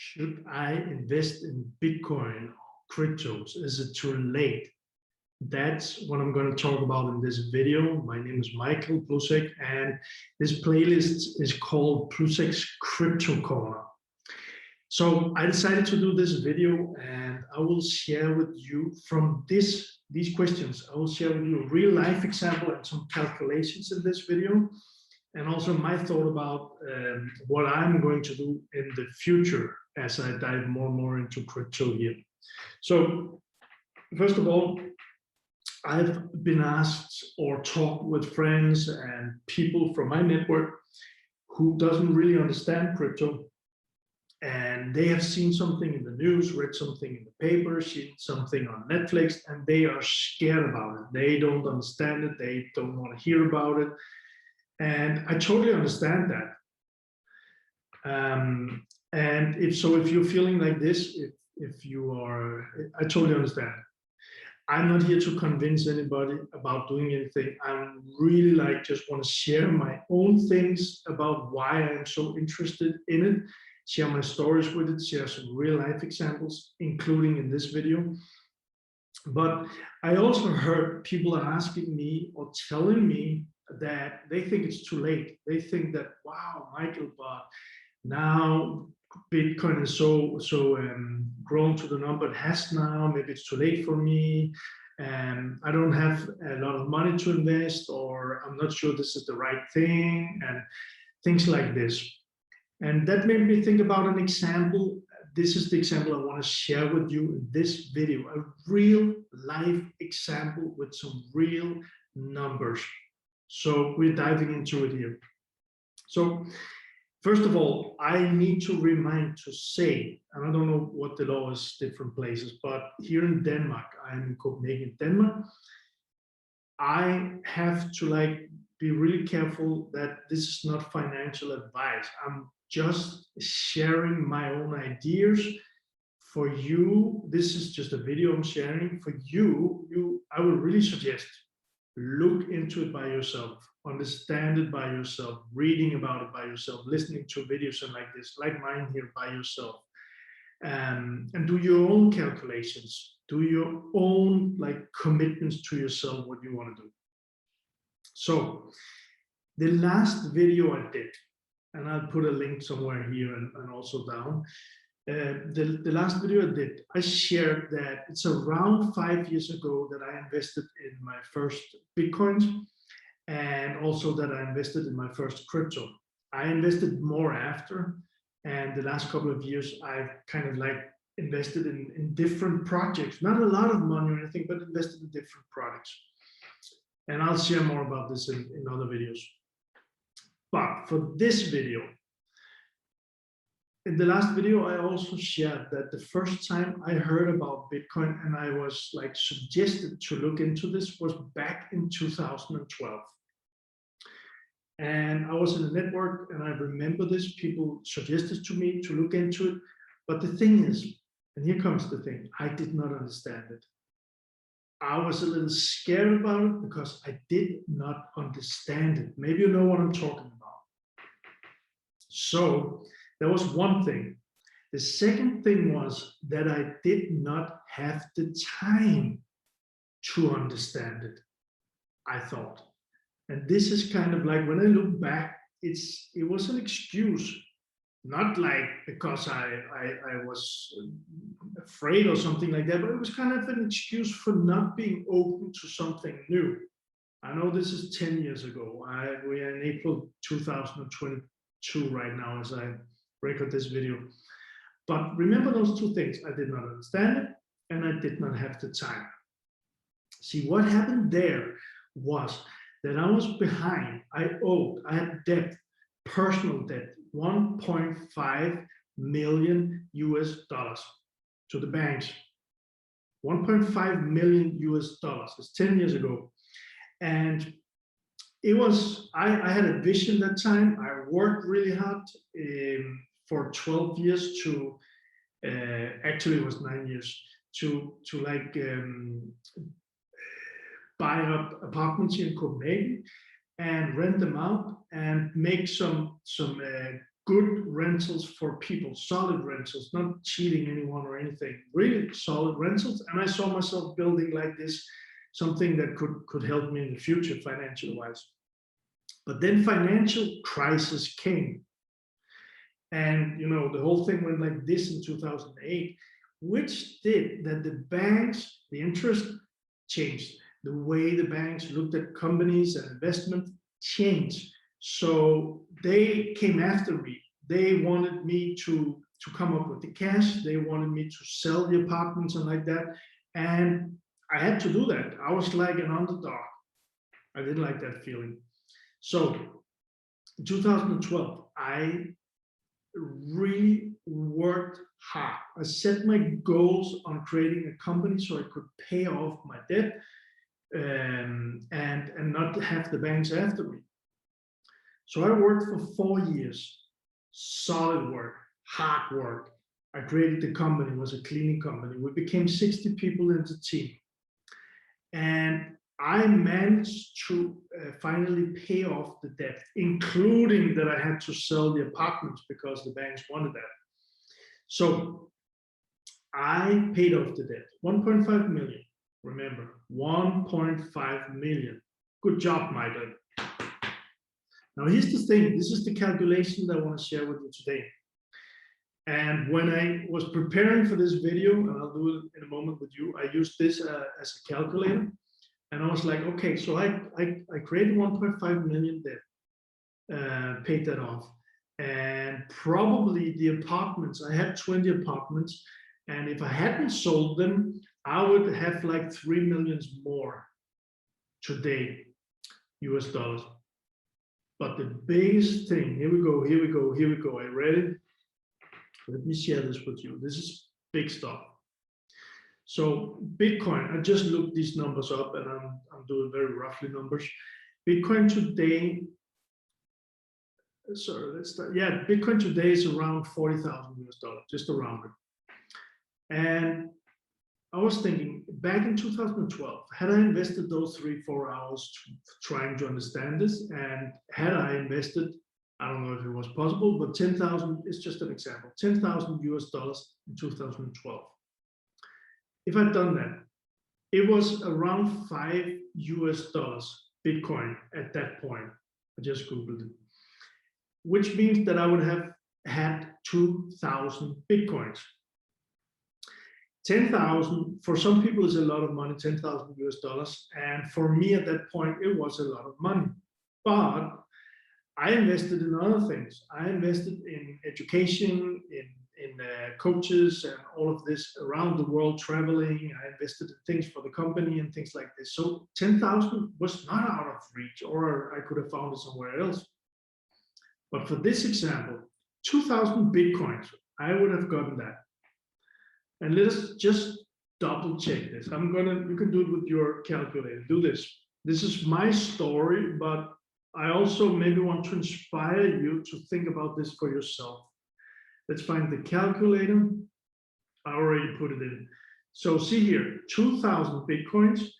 Should I invest in Bitcoin or cryptos? Is it too late? That's what I'm going to talk about in this video. My name is MichaelPluszek, and this playlist is called PLUSZEKS Crypto Corner. So I decided to do this video, and I will share with you from these questions. I will share with you a real life example and some calculations in this video, and also my thought about what I'm going to do in the future as I dive more and more into crypto here. So first of all, I've been asked or talked with friends and people from my network who doesn't really understand crypto, and they have seen something in the news, read something in the paper, seen something on Netflix, and they are scared about it. They don't understand it. They don't want to hear about it. And I totally understand that. And if you're feeling like this, if you are, I totally understand. I'm not here to convince anybody about doing anything. I'm really just want to share my own things about why I'm so interested in it, share my stories with it, share some real life examples, including in this video. But I also heard people asking me or telling me that they think it's too late. They think that, wow, Michael, but now Bitcoin is so grown to the number it has now. Maybe it's too late for me. I don't have a lot of money to invest, or I'm not sure this is the right thing, and things like this. And that made me think about an example. This is the example I want to share with you in this video, a real life example with some real numbers. So we're diving into it here. So first of all, I need to remind to say, and I don't know what the law is different places, but here in Denmark, I'm in Copenhagen, Denmark, I have to be really careful that this is not financial advice. I'm just sharing my own ideas for you. This is just a video I'm sharing for you. I would really suggest look into it by yourself, understand it by yourself, reading about it by yourself, listening to videos and like this, like mine here, by yourself, and do your own calculations, do your own commitments to yourself, what you want to do. So the last video I did, and I'll put a link somewhere here and also down, the last video I did, I shared that it's around 5 years ago that I invested in my first Bitcoins, and also that I invested in my first crypto. I invested more after, and the last couple of years I've kind of invested in different projects, not a lot of money or anything, but invested in different products. And I'll share more about this in other videos. But for this video, in the last video, I also shared that the first time I heard about Bitcoin and I was suggested to look into this was back in 2012. And I was in a network, and I remember this, people suggested to me to look into it. But the thing is, and here comes the thing, I did not understand it. I was a little scared about it because I did not understand it. Maybe you know what I'm talking about. So that was one thing. The second thing was that I did not have the time to understand it, I thought. And this is kind of when I look back, it was an excuse, not because I was afraid or something like that, but it was kind of an excuse for not being open to something new. I know this is 10 years ago. We are in April 2022 right now as I record this video. But remember those two things. I did not understand it, and I did not have the time. See, what happened there was that I was behind. I had debt, personal debt, $1.5 million to the banks. $1.5 million. It's 10 years ago. And it was, I had a vision that time. I worked really hard for 12 years to, actually it was 9 years, to buy up apartments in Copenhagen and rent them out and make some good rentals for people, solid rentals, not cheating anyone or anything, really solid rentals. And I saw myself building like this, something that could help me in the future financial wise. But then financial crisis came. And you know, the whole thing went like this in 2008, which did that the banks, the interest changed. The way the banks looked at companies and investment changed. So they came after me. They wanted me to come up with the cash. They wanted me to sell the apartments and like that. And I had to do that. I was like an underdog. I didn't like that feeling. So in 2012, I really worked hard. I set my goals on creating a company so I could pay off my debt and not have the banks after me. So I worked for 4 years, solid work, hard work. I created the company, it was a cleaning company. We became 60 people in the team. And I managed to finally pay off the debt, including that I had to sell the apartments because the banks wanted that. So I paid off the debt, 1.5 million. Remember, 1.5 million. Good job, Michael. Now here's the thing, this is the calculation that I want to share with you today. And when I was preparing for this video, and I'll do it in a moment with you, I used this as a calculator. And I was like, okay, so I created 1.5 million debt, paid that off. And probably the apartments, I had 20 apartments. And if I hadn't sold them, I would have like 3 million more today, US dollars. But the biggest thing, here we go. Are you ready? Let me share this with you. This is big stuff. So Bitcoin, I just looked these numbers up and I'm doing very roughly numbers. Bitcoin today, sorry, let's start. Yeah, Bitcoin today is around 40,000 US dollars, just around it. And I was thinking back in 2012, had I invested those 3-4 hours trying to understand this, and had I invested, I don't know if it was possible, but 10,000 is just an example, 10,000 US dollars in 2012. If I'd done that, it was around $5 US Bitcoin at that point. I just Googled it, which means that I would have had 2,000 Bitcoins. 10,000 for some people is a lot of money, 10,000 US dollars. And for me at that point, it was a lot of money. But I invested in other things. I invested in education, in coaches and all of this around the world traveling. I invested in things for the company and things like this. So 10,000 was not out of reach, or I could have found it somewhere else. But for this example, 2,000 Bitcoins, I would have gotten that. And let us just double check this. You can do it with your calculator. Do this. This is my story, but I also maybe want to inspire you to think about this for yourself. Let's find the calculator. I already put it in. So see here, 2,000 Bitcoins,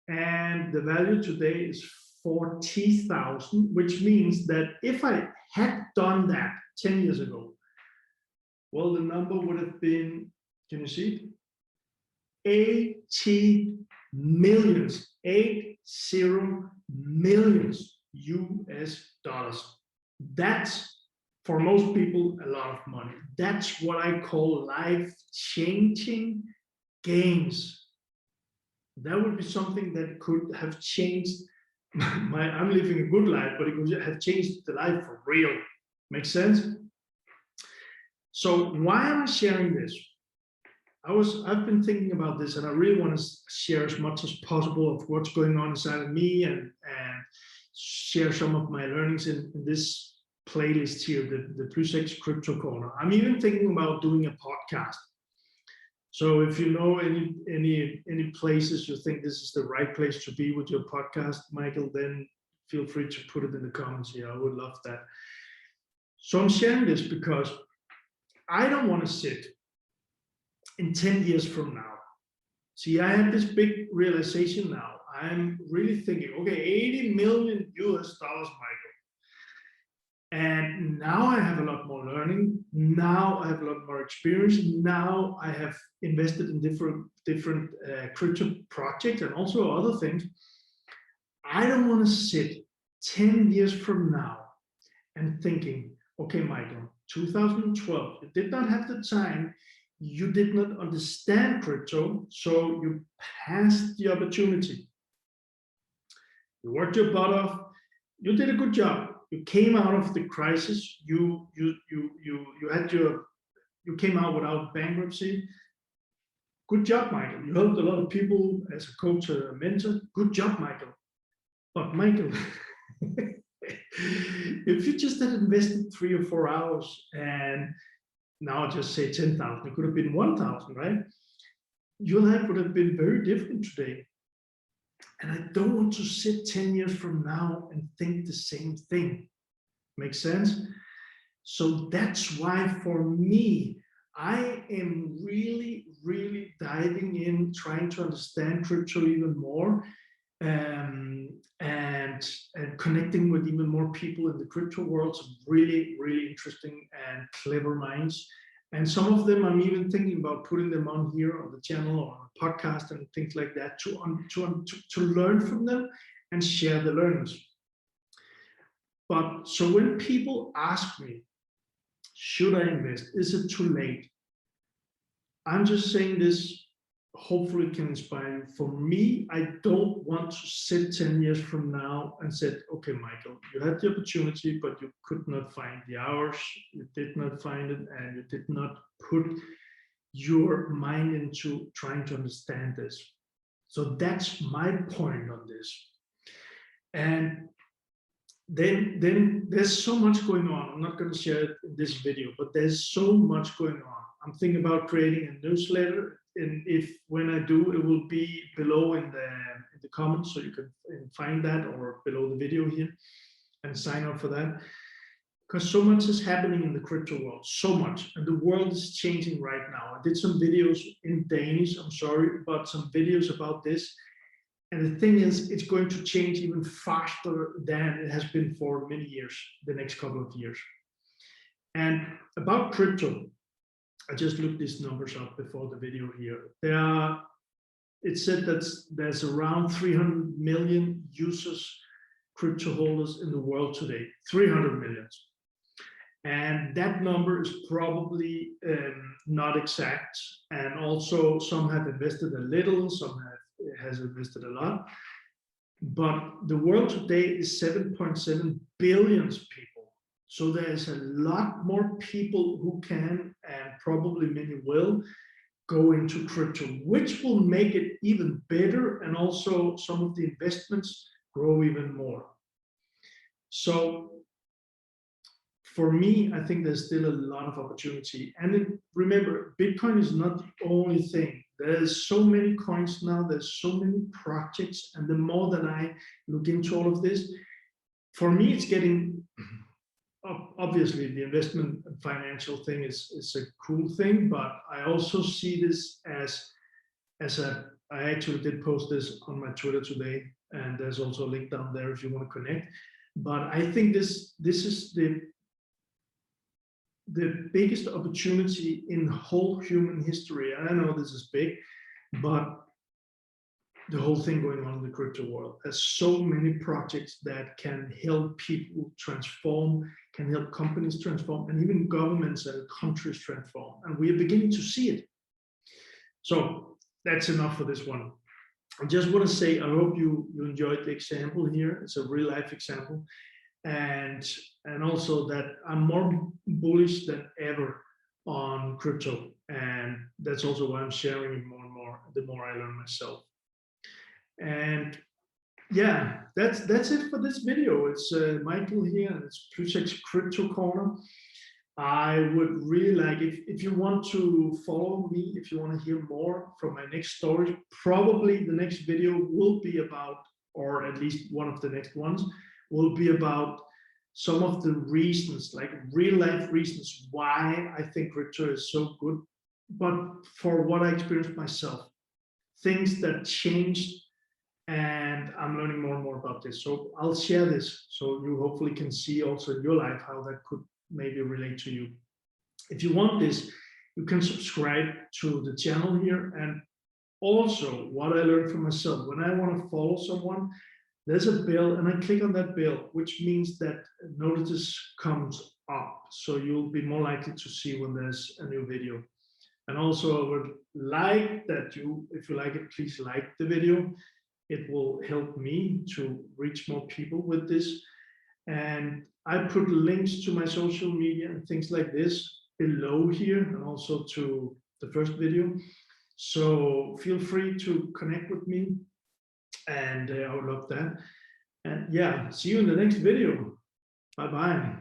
and the value today is 40,000, which means that if I had done that 10 years ago, well, the number would have been, can you see it? 80 millions, 80 millions US dollars. That's, for most people, a lot of money. That's what I call life-changing gains. That would be something that could have changed I'm living a good life, but it could have changed the life for real. Makes sense? So why am I sharing this? I've been thinking about this, and I really want to share as much as possible of what's going on inside of me, and share some of my learnings in this playlist here, the PLUSZEK Crypto Corner. I'm even thinking about doing a podcast. So if you know any places you think this is the right place to be with your podcast, Michael, then feel free to put it in the comments here. I would love that. So I'm sharing this because I don't want to sit in 10 years from now. See, I had this big realization now. I'm really thinking, okay, 80 million US dollars, Michael. And now I have a lot more learning. Now I have a lot more experience. Now I have invested in different crypto projects and also other things. I don't want to sit 10 years from now and thinking, okay, Michael, 2012, you did not have the time, you did not understand crypto, so you passed the opportunity. You worked your butt off, you did a good job. You came out of the crisis, you came out without bankruptcy. Good job, Michael. You helped a lot of people as a coach or a mentor. Good job, Michael. But Michael, if you just had invested 3 or 4 hours and now just say 10,000, it could have been 1,000, right? Your life would have been very different today. And I don't want to sit 10 years from now and think the same thing. Make sense? So that's why for me, I am really, really diving in, trying to understand crypto even more, and connecting with even more people in the crypto world, some really, really interesting and clever minds. And some of them I'm even thinking about putting them on here on the channel or on a podcast and things like that to learn from them and share the learnings. But so when people ask me, should I invest? Is it too late? I'm just saying this, hopefully it can inspire you. For me, I don't want to sit 10 years from now and say, okay, Michael, you had the opportunity, but you could not find the hours, you did not find it, and you did not put your mind into trying to understand this. So that's my point on this. And then there's so much going on. I'm not going to share it in this video, but there's so much going on. I'm thinking about creating a newsletter, and when I do, it will be below in the comments, so you can find that, or below the video here, and sign up for that. Because so much is happening in the crypto world, so much, and the world is changing right now. I did some videos in Danish, I'm sorry, but some videos about this. And the thing is, it's going to change even faster than it has been for many years, the next couple of years. And about crypto, I just looked these numbers up before the video here. It said that there's around 300 million users, crypto holders in the world today, 300 million. And that number is probably not exact. And also some have invested a little, some has invested a lot. But the world today is 7.7 billion people. So there's a lot more people who can, and probably many will, go into crypto, which will make it even better, and also some of the investments grow even more. So for me, I think there's still a lot of opportunity. And remember, Bitcoin is not the only thing. There's so many coins now, there's so many projects, and the more that I look into all of this, for me, it's getting, obviously the investment and financial thing is a cool thing, but I also see this as I actually did post this on my Twitter today, and there's also a link down there if you want to connect. But I think this is the biggest opportunity in whole human history. And I know this is big, but the whole thing going on in the crypto world, there's so many projects that can help people transform, can help companies transform, and even governments and countries transform. And we are beginning to see it. So that's enough for this one. I just want to say, I hope you enjoyed the example here. It's a real life example. And also that I'm more bullish than ever on crypto, and that's also why I'm sharing it more and more the more I learn myself. And yeah, that's it for this video. It's Michael here, and it's PLUSZEKS Crypto Corner. I would really like, if you want to follow me, if you want to hear more from my next story, probably the next video will be about, or at least one of the next ones, will be about some of the reasons, like real life reasons why I think crypto is so good, but for what I experienced myself, things that changed and I'm learning more and more about this. So I'll share this so you hopefully can see also in your life how that could maybe relate to you. If you want this, you can subscribe to the channel here. And also what I learned from myself, when I want to follow someone, there's a bell and I click on that bell, which means that notice comes up. So you'll be more likely to see when there's a new video. And also I would like that you, if you like it, please like the video. It will help me to reach more people with this. And I put links to my social media and things like this below here, and also to the first video. So feel free to connect with me, and I would love that. And yeah, see you in the next video. Bye-bye.